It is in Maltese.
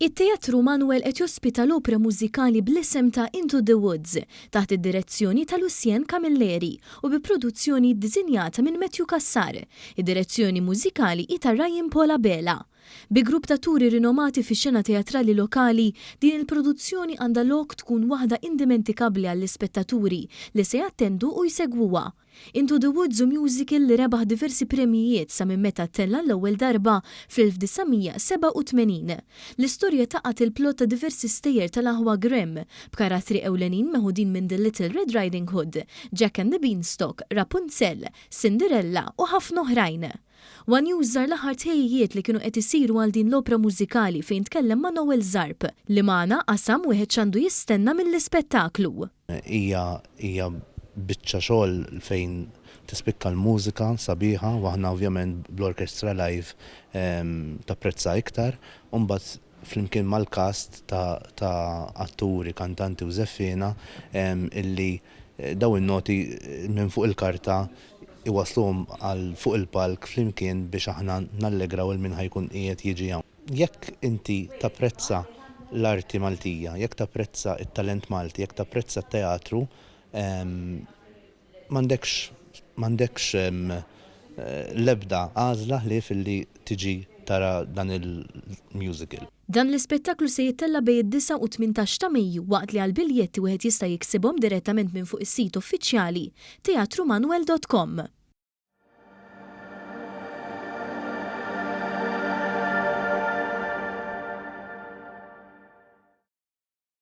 It-Teatru Manuel qed jospita l-opera mużikali bl-isem ta' Into the Woods taħt id-direzzjoni ta' Lucien Camilleri u bi produzzjoni ddiżinjata minn Matthew Kassar. Id-direzzjoni mużikali hi ta' Ryan Polabela. Bi grupp ta' turi rinomati fix-xena teatrali lokali, din il-produzzjoni għandha lok tkun waħda indimentikabli għall-ispettaturi li se jattendu u jsegwuha. Into the Woods musical li rebaħ diversi premijiet sa minn meta tella l-ewwel darba fl-1987. L-istorja taqgħet il-plot ta' diversi stejjer tal-aħwa Grimm b'karattri ewlenin meħudin minn The Little Red Riding Hood, Jack and the Beanstalk, Rapunzel, Cinderella u ħafna oħrajn. Wan jużar l-aħħar tħejjiet li kienu qed isiru għal din l-opera mużikali fejn tkellem ma' Noel Zarp li magħna qasam wieħed x'għandu jistenna mill-ispettaklu. Hija biċċa xogħol fejn tispikka l-mużika sabiħa u aħna ovvjament bl-orkestra live tapprezza iktar u mbagħad flimkien mal-cast ta' atturi, kantanti u żeffina illi daw in-noti minn fuq il-karta iwasluhom għal fuq il-palk flimkien biex aħna nallegraw il min ħajkun qiegħed jiġi hawn. Jekk inti tapprezza l-arti Maltija, jekk tapprezza it-talent Malti, jekk tapprezza t-teatru, m'għandekx l-ebda għażla ħlief illi tiġi tara dan il-musical. Dan l-ispettaklu se jittella bejn id-9 u 18 ta' Mejju waqt li għall-biljetti wieħed jista' jiksibhom direttament minn fuq is-sit uffiċjali teatrumanuel.com.